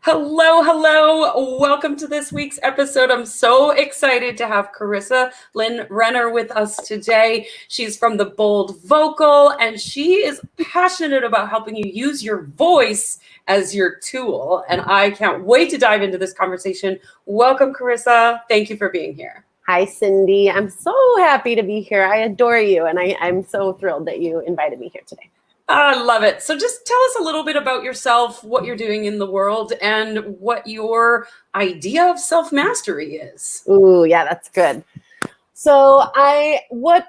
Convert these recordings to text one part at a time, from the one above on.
Hello, hello. Welcome to this week's episode. I'm so excited to have Carissa Lynn Renner with us today. She's from The Bold Vocal, and she is passionate about helping you use your voice as your tool. And I can't wait to dive into this conversation. Welcome, Carissa. Thank you for being here. Hi, Cindy. I'm so happy to be here. I adore you, and I'm so thrilled that you invited me here today. I love it. So just tell us a little bit about yourself, what you're doing in the world, and what your idea of self-mastery is. Ooh, yeah, that's good. So I'm what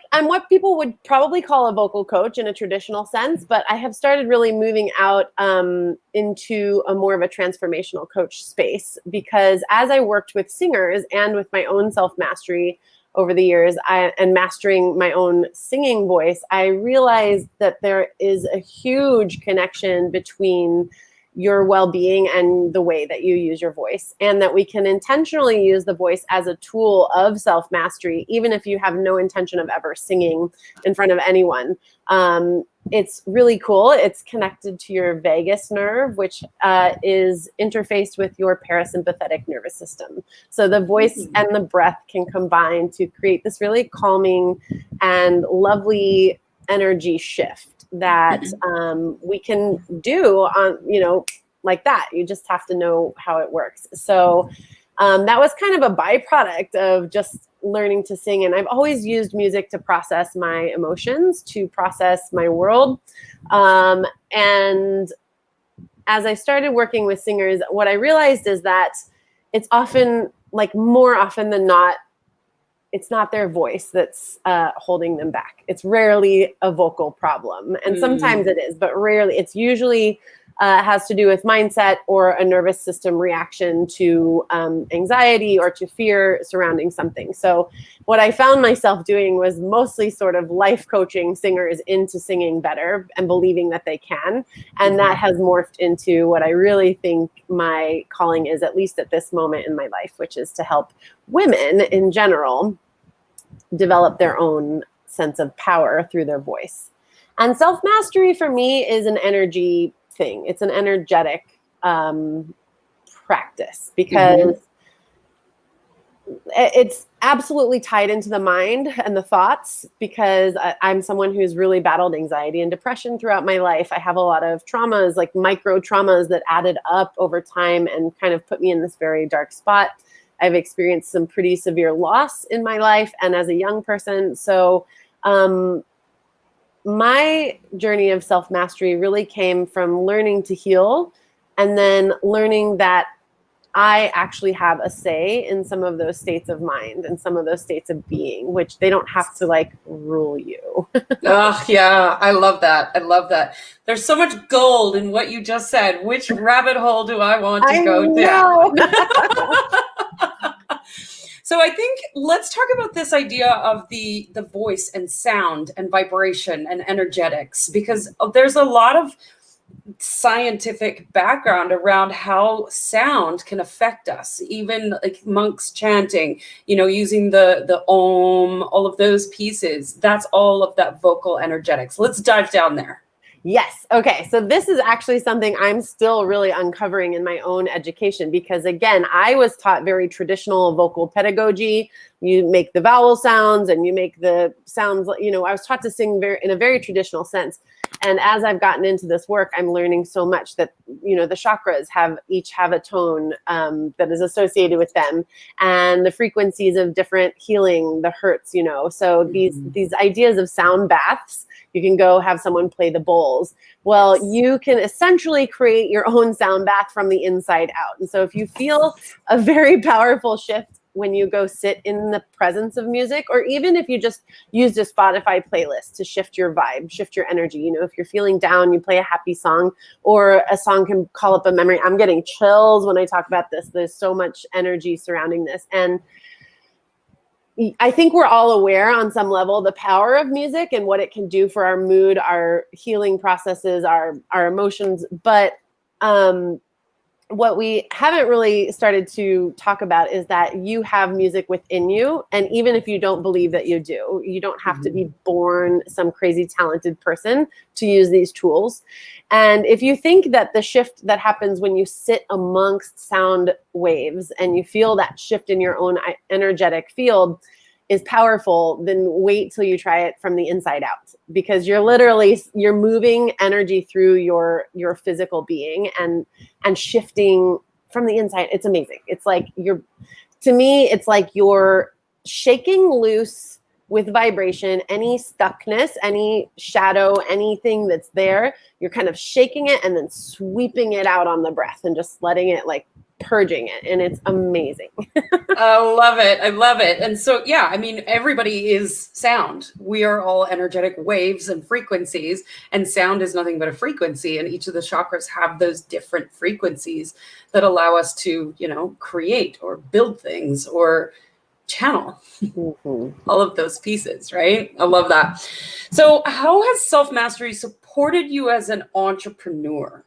people would probably call a vocal coach in a traditional sense, but I have started really moving out into a more of a transformational coach space, because as I worked with singers and with my own self-mastery over the years and mastering my own singing voice, I realized that there is a huge connection between your well-being and the way that you use your voice, and that we can intentionally use the voice as a tool of self-mastery, even if you have no intention of ever singing in front of anyone. It's really cool. It's connected to your vagus nerve, which is interfaced with your parasympathetic nervous system. So the voice and the breath can combine to create this really calming and lovely energy shift that we can do on, like that. You just have to know how it works. So that was kind of a byproduct of just learning to sing. And I've always used music to process my emotions, to process my world. And as I started working with singers, what I realized is that it's often, like more often than not, it's not their voice that's holding them back. It's rarely a vocal problem. And sometimes it is, but rarely. It's usually has to do with mindset or a nervous system reaction to anxiety or to fear surrounding something. So what I found myself doing was mostly sort of life coaching singers into singing better and believing that they can. And that has morphed into what I really think my calling is, at least at this moment in my life, which is to help women in general develop their own sense of power through their voice. And self-mastery for me is an energy thing. It's an energetic practice, because it's absolutely tied into the mind and the thoughts, because I'm someone who's really battled anxiety and depression throughout my life. I have a lot of traumas, like micro traumas that added up over time and kind of put me in this very dark spot. I've experienced some pretty severe loss in my life and as a young person. So my journey of self-mastery really came from learning to heal, and then learning that I actually have a say in some of those states of mind and some of those states of being, which they don't have to like rule you. Oh, yeah. I love that. I love that. There's so much gold in what you just said. Which rabbit hole do I want to go down? So I think let's talk about this idea of the voice and sound and vibration and energetics, because there's a lot of scientific background around how sound can affect us, even like monks chanting, using the om, all of those pieces. That's all of that vocal energetics. Let's dive down there. Yes. Okay. So this is actually something I'm still really uncovering in my own education, because again, I was taught very traditional vocal pedagogy. You make the vowel sounds and you make the sounds, I was taught to sing in a very traditional sense. And as I've gotten into this work, I'm learning so much that, the chakras each have a tone that is associated with them, and the frequencies of different healing, the hertz, so these ideas of sound baths. You can go have someone play the bowls. Well, you can essentially create your own sound bath from the inside out. And so if you feel a very powerful shift when you go sit in the presence of music, or even if you just used a Spotify playlist to shift your vibe, shift your energy, if you're feeling down, you play a happy song, or a song can call up a memory. I'm getting chills when I talk about this. There's so much energy surrounding this. And I think we're all aware on some level the power of music and what it can do for our mood, our healing processes, our emotions. But what we haven't really started to talk about is that you have music within you. And even if you don't believe that you do, you don't have to be born some crazy talented person to use these tools. And if you think that the shift that happens when you sit amongst sound waves and you feel that shift in your own energetic field is powerful, then wait till you try it from the inside out, because you're moving energy through your physical being and shifting from the inside. It's amazing. It's like to me, it's like you're shaking loose with vibration, any stuckness, any shadow, anything that's there, you're kind of shaking it and then sweeping it out on the breath and just letting it, like, purging it. And it's amazing. I love it. I love it. And so, yeah, I mean, everybody is sound. We are all energetic waves and frequencies, and sound is nothing but a frequency. And each of the chakras have those different frequencies that allow us to, create or build things or channel all of those pieces, right? I love that. So how has self-mastery supported you as an entrepreneur?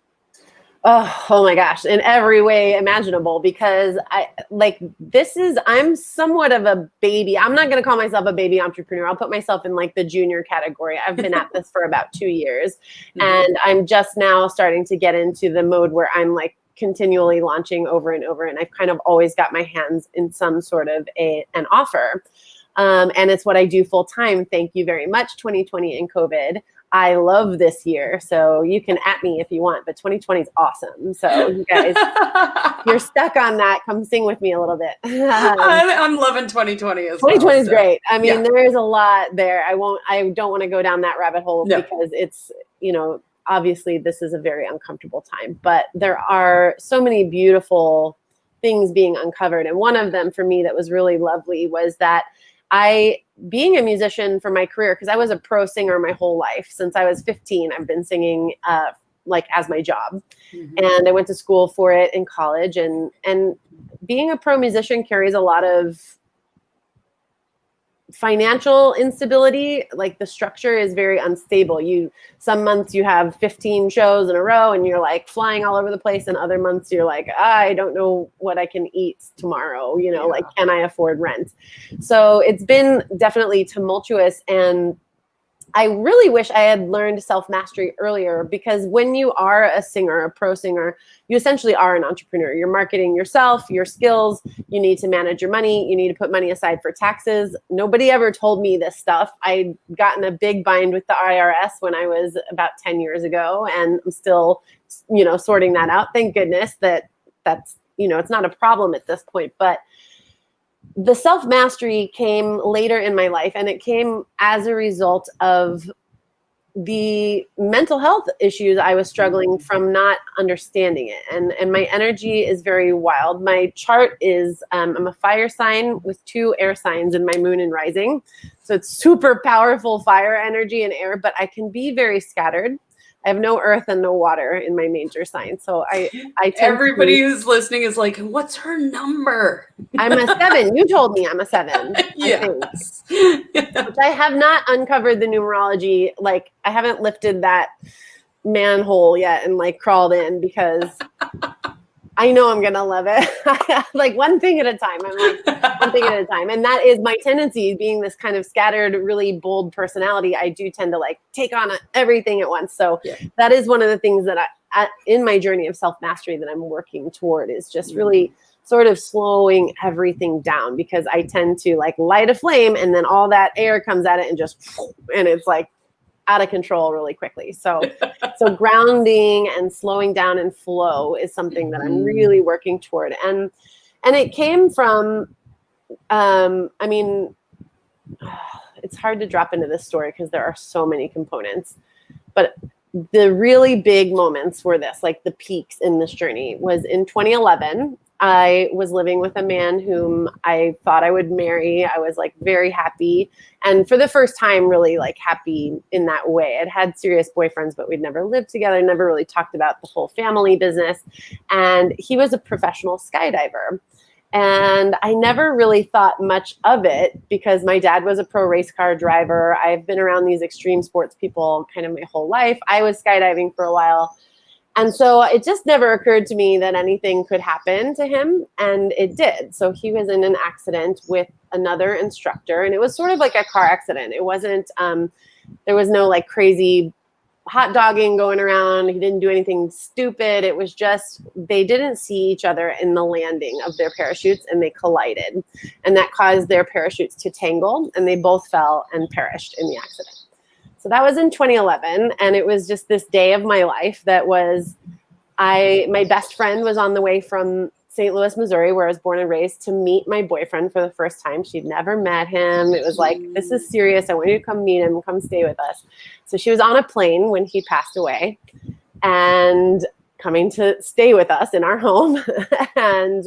Oh my gosh, in every way imaginable, because I'm somewhat of a baby. I'm not going to call myself a baby entrepreneur. I'll put myself in like the junior category. I've been at this for about 2 years, and I'm just now starting to get into the mode where I'm like continually launching over and over. And I've kind of always got my hands in some sort of an offer. And it's what I do full time. Thank you very much, 2020 and COVID. I love this year. So you can at me if you want, but 2020 is awesome. So you guys, you're stuck on that. Come sing with me a little bit. I'm loving 2020 as well. 2020 is great. I mean, there is a lot there. I don't want to go down that rabbit hole because it's, obviously this is a very uncomfortable time, but there are so many beautiful things being uncovered. And one of them for me that was really lovely was that being a musician for my career, because I was a pro singer my whole life. Since I was 15, I've been singing like as my job. And I went to school for it in college. And being a pro musician carries a lot of financial instability. Like the structure is very unstable. Some months you have 15 shows in a row and you're like flying all over the place, and other months you're like, I don't know what I can eat tomorrow, like, can I afford rent? So it's been definitely tumultuous, and I really wish I had learned self-mastery earlier, because when you are a singer, a pro singer, you essentially are an entrepreneur. You're marketing yourself, your skills. You need to manage your money. You need to put money aside for taxes. Nobody ever told me this stuff. I'd gotten a big bind with the IRS when I was about 10 years ago, and I'm still, sorting that out. Thank goodness that's, it's not a problem at this point. But the self-mastery came later in my life, and it came as a result of the mental health issues I was struggling from not understanding it. And my energy is very wild. My chart is, I'm a fire sign with 2 air signs in my moon and rising. So it's super powerful fire energy and air, but I can be very scattered. I have no earth and no water in my major sign. So I everybody who's listening is like, what's her number? I'm a 7. You told me I'm a 7. Yes. Which I have not uncovered the numerology. Like, I haven't lifted that manhole yet and like crawled in, because I know I'm going to love it. Like one thing at a time. I'm like one thing at a time. And that is my tendency, being this kind of scattered, really bold personality. I do tend to like take on everything at once. So that is one of the things that in my journey of self-mastery that I'm working toward, is just really sort of slowing everything down, because I tend to like light a flame and then all that air comes at it and it's like out of control really quickly. So grounding and slowing down and flow is something that I'm really working toward. And it came from, it's hard to drop into this story because there are so many components, but the really big moments were this, like the peaks in this journey was in 2011. I was living with a man whom I thought I would marry. I was like very happy. And for the first time, really like happy in that way. I'd had serious boyfriends, but we'd never lived together, never really talked about the whole family business. And he was a professional skydiver. And I never really thought much of it, because my dad was a pro race car driver. I've been around these extreme sports people kind of my whole life. I was skydiving for a while. And so it just never occurred to me that anything could happen to him. And it did. So he was in an accident with another instructor. And it was sort of like a car accident. It wasn't, there was no like crazy hot dogging going around. He didn't do anything stupid. It was just, they didn't see each other in the landing of their parachutes and they collided. And that caused their parachutes to tangle and they both fell and perished in the accident. So that was in 2011, and it was just this day of my life that was, my best friend was on the way from St. Louis, Missouri, where I was born and raised, to meet my boyfriend for the first time. She'd never met him. It was like, this is serious. I want you to come meet him, come stay with us. So she was on a plane when he passed away and coming to stay with us in our home. And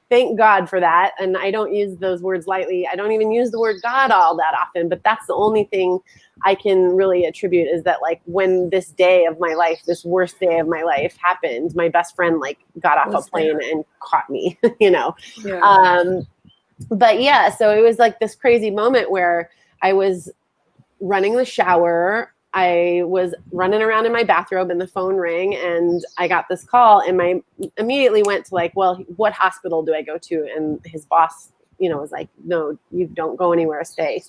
thank God for that. And I don't use those words lightly. I don't even use the word God all that often, but that's the only thing I can really attribute is that like when this day of my life, this worst day of my life happened, my best friend like got off a plane and caught me, you know? Yeah. But yeah, so it was like this crazy moment where I was running the shower. I was running around in my bathrobe and the phone rang and I got this call and I immediately went to like, well, what hospital do I go to? And his boss, you know, was like, no, you don't go anywhere. Stay.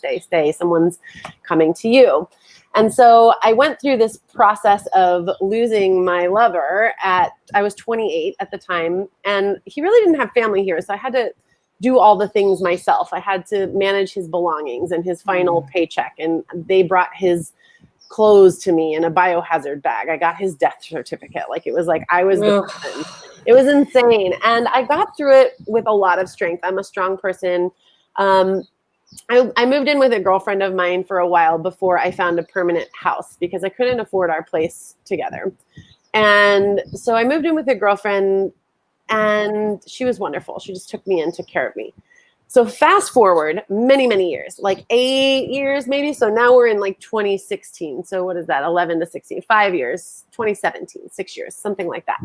Someone's coming to you. And so I went through this process of losing my lover I was 28 at the time, and he really didn't have family here. So I had to do all the things myself. I had to manage his belongings and his final paycheck. And they brought his clothes to me in a biohazard bag. I got his death certificate. Like it was like I was the person. It was insane. And I got through it with a lot of strength. I'm a strong person. I moved in with a girlfriend of mine for a while before I found a permanent house because I couldn't afford our place together. And so I moved in with a girlfriend and she was wonderful. She just took me in, took care of me. So fast forward many, many years, like 8 years maybe. So now we're in like 2016. So what is that? 11 to 16, 5 years, 2017, 6 years, something like that.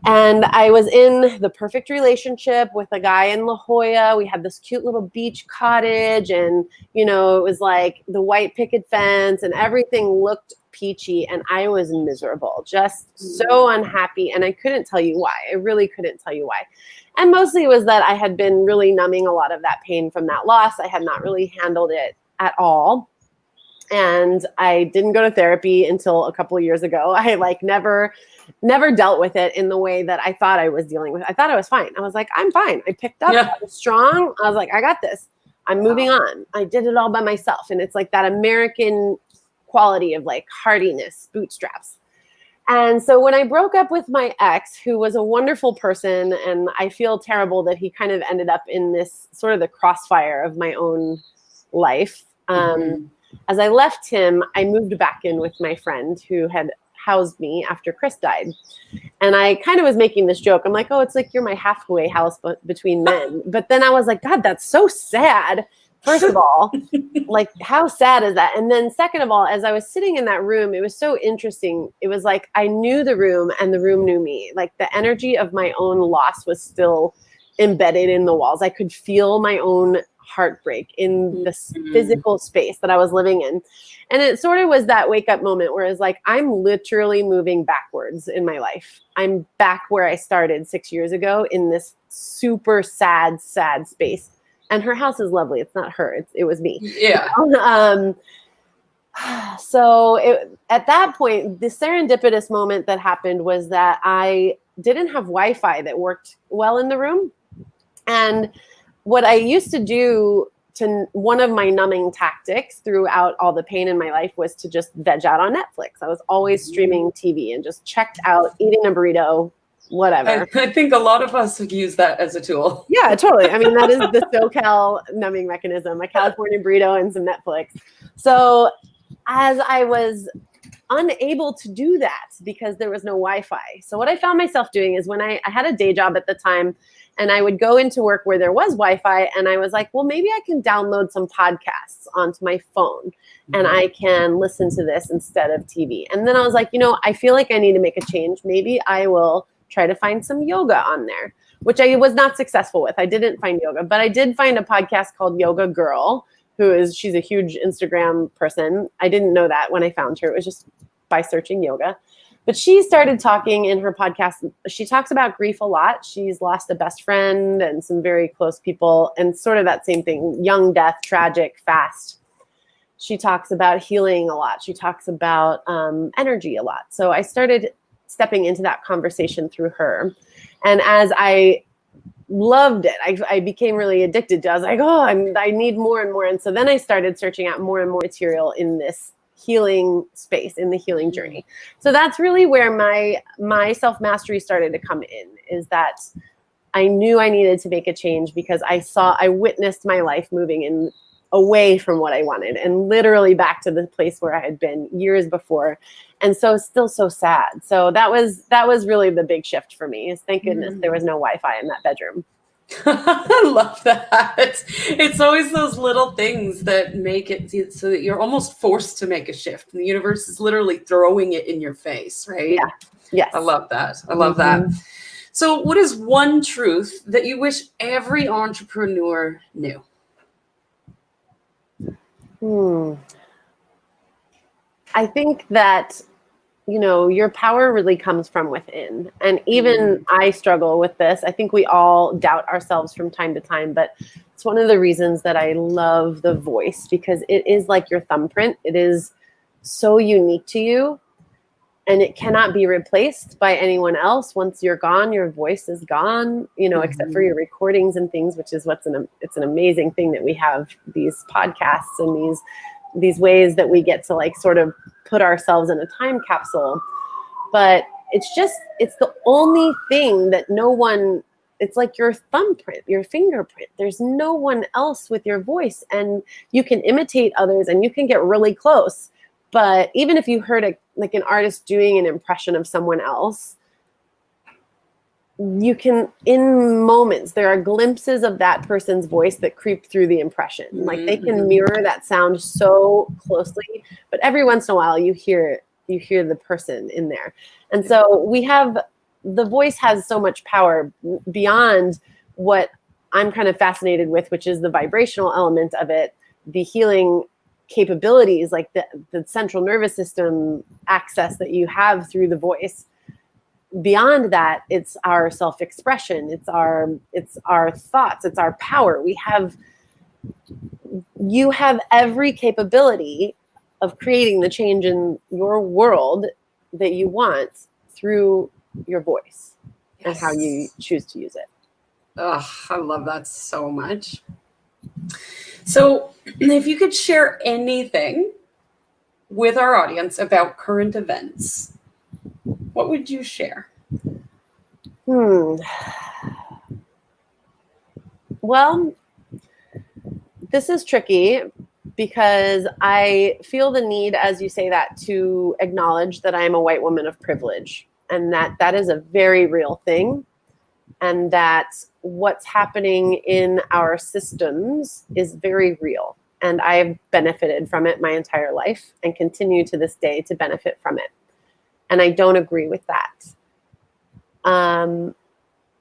And I was in the perfect relationship with a guy in La Jolla. We had this cute little beach cottage and, you know, it was like the white picket fence and everything looked peachy. And I was miserable, just so unhappy. And I couldn't tell you why. I really couldn't tell you why. And mostly it was that I had been really numbing a lot of that pain from that loss. I had not really handled it at all. And I didn't go to therapy until a couple of years ago. I like never dealt with it in the way that I thought I was dealing with. I thought I was fine. I was like, I'm fine. I picked up, I was strong. I was like, I got this. I'm moving on. I did it all by myself. And it's like that American quality of like hardiness, bootstraps. And so when I broke up with my ex, who was a wonderful person, and I feel terrible that he kind of ended up in this sort of the crossfire of my own life. As I left him, I moved back in with my friend who had housed me after Chris died. And I kind of was making this joke. I'm like, oh, it's like you're my halfway house between men. But then I was like, God, that's so sad. First of all, like how sad is that? And then second of all, as I was sitting in that room, it was so interesting. It was like I knew the room and the room knew me. Like the energy of my own loss was still embedded in the walls. I could feel my own heartbreak in this physical space that I was living in. And it sort of was that wake up moment where it's like, I'm literally moving backwards in my life. I'm back where I started 6 years ago in this super sad space. And her house is lovely. It's not her. It was me. Yeah. So at that point, the serendipitous moment that happened was that I didn't have Wi-Fi that worked well in the room. And what I used to do one of my numbing tactics throughout all the pain in my life was to just veg out on Netflix. I was always streaming TV and just checked out, eating a burrito, whatever. I think a lot of us use that as a tool. Yeah, totally. I mean, that is the SoCal numbing mechanism, a California burrito and some Netflix. So as I was unable to do that because there was no Wi-Fi. So what I found myself doing is when I had a day job at the time and I would go into work where there was Wi-Fi and I was like, well, maybe I can download some podcasts onto my phone and I can listen to this instead of TV. And then I was like, I feel like I need to make a change. Maybe I will try to find some yoga on there, which I was not successful with. I didn't find yoga, but I did find a podcast called Yoga Girl, she's a huge Instagram person. I didn't know that when I found her. It was just by searching yoga. But she started talking in her podcast. She talks about grief a lot. She's lost a best friend and some very close people, and sort of that same thing, young death, tragic, fast. She talks about healing a lot. She talks about energy a lot. So I started stepping into that conversation through her. And as I loved it, I became really addicted to it. I was like, oh, I need more and more. And so then I started searching out more and more material in this healing space, in the healing journey. So that's really where my self-mastery started to come in, is that I knew I needed to make a change because I witnessed my life moving in away from what I wanted and literally back to the place where I had been years before. And so still so sad. So that was really the big shift for me, is thank goodness there was no Wi-Fi in that bedroom. I love that. It's always those little things that make it so that you're almost forced to make a shift. And the universe is literally throwing it in your face, right? Yeah. Yes. I love that. I love that. So what is one truth that you wish every entrepreneur knew? I think that, your power really comes from within. And even I struggle with this. I think we all doubt ourselves from time to time, but it's one of the reasons that I love the voice, because it is like your thumbprint. It is so unique to you, and it cannot be replaced by anyone else. Once you're gone, your voice is gone, except for your recordings and things, which is it's an amazing thing that we have these podcasts and these ways that we get to like sort of put ourselves in a time capsule. But it's the only thing that it's like your thumbprint, your fingerprint. There's no one else with your voice, and you can imitate others and you can get really close. But even if you heard an artist doing an impression of someone else, you can, in moments, there are glimpses of that person's voice that creep through the impression. Like they can mirror that sound so closely, but every once in a while you hear the person in there. And so the voice has so much power beyond what I'm kind of fascinated with, which is the vibrational element of it, the healing capabilities, like the central nervous system access that you have through the voice. Beyond that, it's our self-expression, it's our thoughts, it's our power. You have every capability of creating the change in your world that you want through your voice and how you choose to use it. Oh, I love that so much. So if you could share anything with our audience about current events, what would you share? Well, this is tricky because I feel the need, as you say that, to acknowledge that I am a white woman of privilege, and that is a very real thing, and that what's happening in our systems is very real. And I've benefited from it my entire life and continue to this day to benefit from it. And I don't agree with that.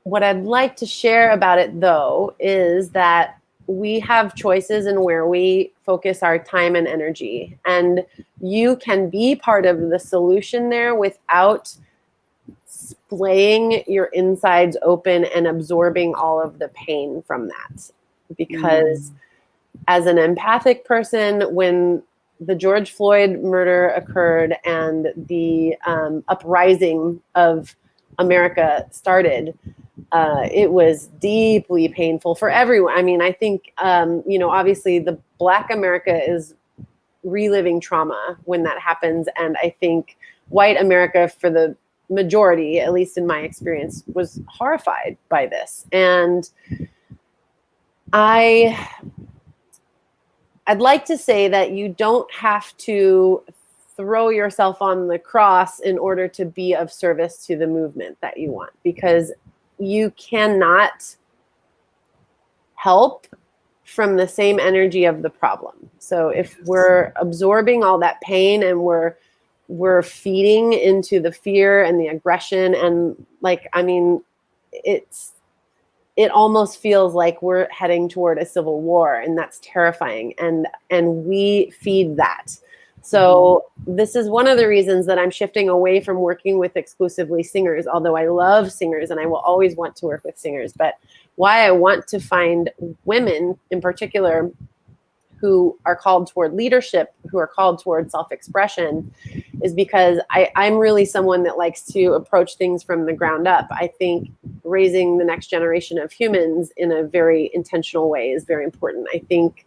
What I'd like to share about it, though, is that we have choices in where we focus our time and energy. And you can be part of the solution there without splaying your insides open and absorbing all of the pain from that. Because as an empathic person, when the George Floyd murder occurred and the uprising of America started, it was deeply painful for everyone. I mean, I think, obviously the Black America is reliving trauma when that happens. And I think white America, for the majority, at least in my experience, was horrified by this. And I'd like to say that you don't have to throw yourself on the cross in order to be of service to the movement that you want, because you cannot help from the same energy of the problem. So if we're absorbing all that pain and we're feeding into the fear and the aggression, and it almost feels like we're heading toward a civil war, and that's terrifying. And we feed that. So this is one of the reasons that I'm shifting away from working with exclusively singers, although I love singers and I will always want to work with singers. But why I want to find women in particular who are called toward leadership, who are called toward self-expression, is because I'm really someone that likes to approach things from the ground up. I think raising the next generation of humans in a very intentional way is very important. I think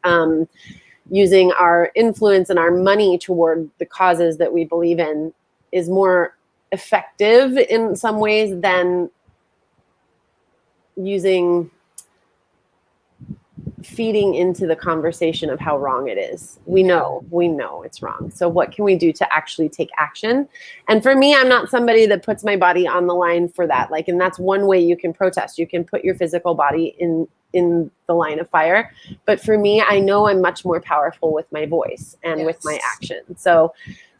using our influence and our money toward the causes that we believe in is more effective in some ways than feeding into the conversation of how wrong it is. We know it's wrong. So what can we do to actually take action? And for me, I'm not somebody that puts my body on the line for that. Like, and that's one way you can protest. You can put your physical body in the line of fire. But for me, I know I'm much more powerful with my voice and with my action. So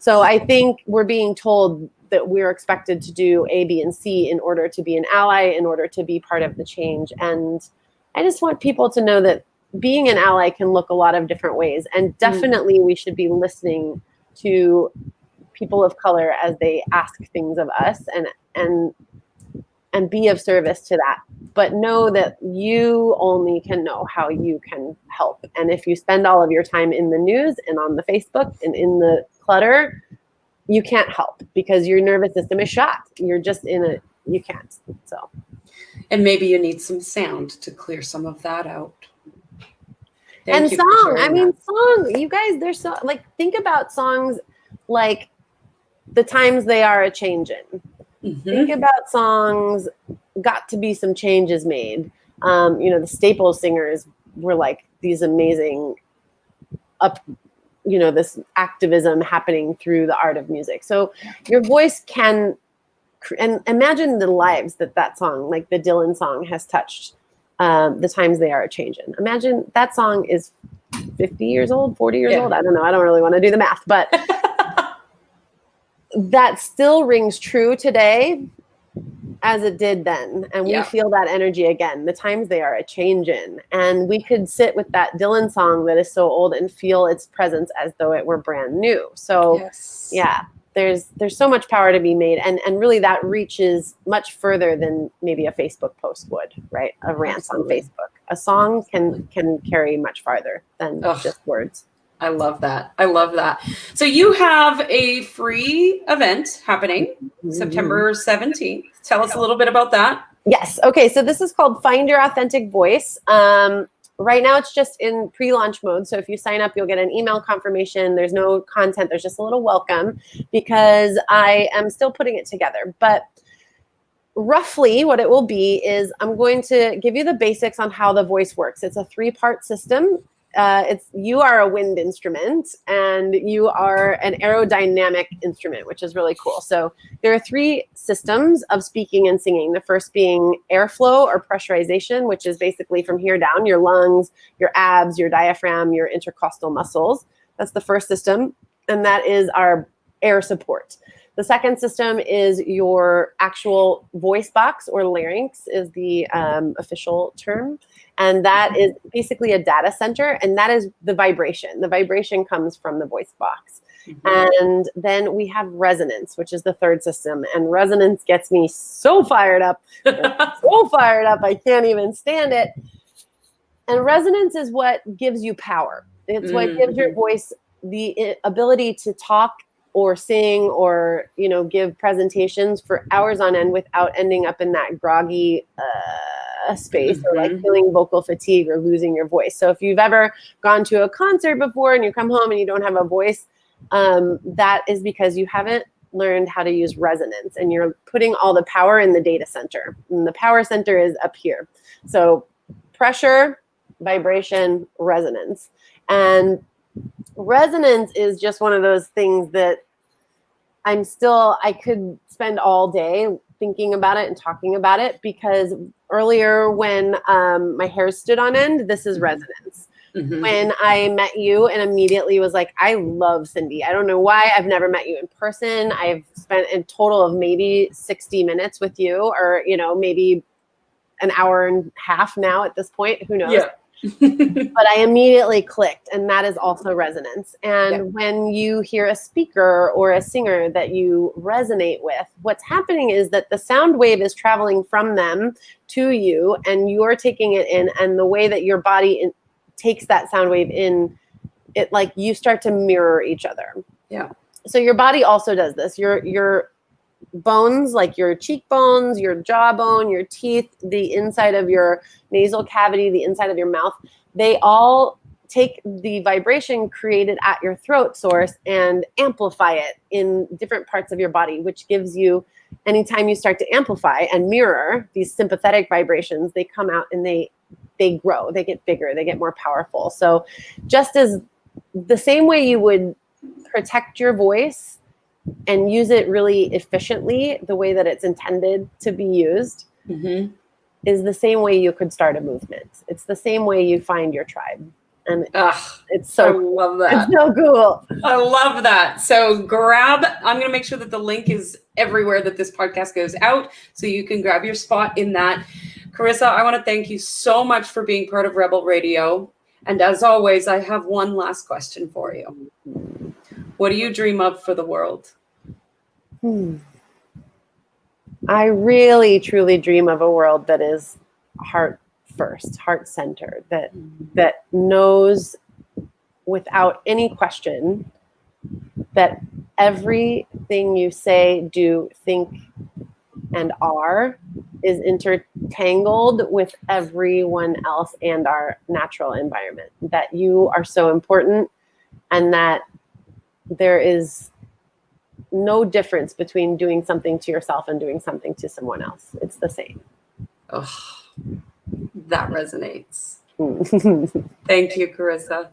I think we're being told that we're expected to do A, B, and C in order to be an ally, in order to be part of the change. And I just want people to know that being an ally can look a lot of different ways. And definitely we should be listening to people of color as they ask things of us and be of service to that. But know that you only can know how you can help. And if you spend all of your time in the news and on the Facebook and in the clutter, you can't help because your nervous system is shot. You're just you can't. So. And maybe you need some sound to clear some of that out. And song, I mean, song, you guys, there's so, like, think about songs like The Times They Are a Changin'. Think about songs, Got to Be Some Changes Made. The Staples singers were like these amazing this activism happening through the art of music. So your voice can, and imagine the lives that song, like the Dylan song, has touched. The Times They Are a Changin'. Imagine that song is 50 years old, 40 years old. I don't know. I don't really want to do the math, but that still rings true today as it did then. And we feel that energy again. The Times They Are a Changin'. And we could sit with that Dylan song that is so old and feel its presence as though it were brand new. So there's so much power to be made. And really that reaches much further than maybe a Facebook post would, right? A rant on Facebook. A song can carry much farther than just words. I love that. I love that. So you have a free event happening September 17th. Tell us a little bit about that. Yes. Okay. So this is called Find Your Authentic Voice. Right now it's just in pre-launch mode. So if you sign up, you'll get an email confirmation. There's no content. There's just a little welcome because I am still putting it together. But roughly what it will be is I'm going to give you the basics on how the voice works. It's a 3-part system. You are a wind instrument and you are an aerodynamic instrument, which is really cool. So there are 3 systems of speaking and singing. The first being airflow or pressurization, which is basically from here down, your lungs, your abs, your diaphragm, your intercostal muscles. That's the first system. And that is our air support. The second system is your actual voice box, or larynx is the official term. And that is basically a data center, and that is the vibration. The vibration comes from the voice box. And then we have resonance, which is the third system. And resonance gets me so fired up. I can't even stand it. And resonance is what gives you power. It's what gives your voice the ability to talk or sing or, give presentations for hours on end without ending up in that groggy space or like feeling vocal fatigue or losing your voice. So if you've ever gone to a concert before and you come home and you don't have a voice, that is because you haven't learned how to use resonance and you're putting all the power in the data center. And the power center is up here. So pressure, vibration, resonance. And resonance is just one of those things that I could spend all day thinking about it and talking about it, because earlier when my hair stood on end, this is resonance. When I met you and immediately was like, I love Cindy. I don't know why. I've never met you in person. I've spent a total of maybe 60 minutes with you, or, maybe an hour and a half now at this point. Who knows? But I immediately clicked, and that is also resonance. And when you hear a speaker or a singer that you resonate with, what's happening is that the sound wave is traveling from them to you, and you're taking it in, and the way that your body takes that sound wave in, it like you start to mirror each other. Yeah. So your body also does this. Your bones, like your cheekbones, your jawbone, your teeth, the inside of your nasal cavity, the inside of your mouth, they all take the vibration created at your throat source and amplify it in different parts of your body, which gives you, anytime you start to amplify and mirror these sympathetic vibrations, they come out and they grow, they get bigger, they get more powerful. So just as the same way you would protect your voice and use it really efficiently, the way that it's intended to be used, is the same way you could start a movement. It's the same way you find your tribe. And it's so, I love that. It's so cool. I love that. So I'm going to make sure that the link is everywhere that this podcast goes out, so you can grab your spot in that. Carissa, I want to thank you so much for being part of Rebel Radio. And as always, I have one last question for you. What do you dream of for the world? I really, truly dream of a world that is heart first, heart centered, that knows without any question that everything you say, do, think, and are is intertangled with everyone else and our natural environment, that you are so important, and that there is no difference between doing something to yourself and doing something to someone else. It's the same. Oh, that resonates. Thank you, Carissa.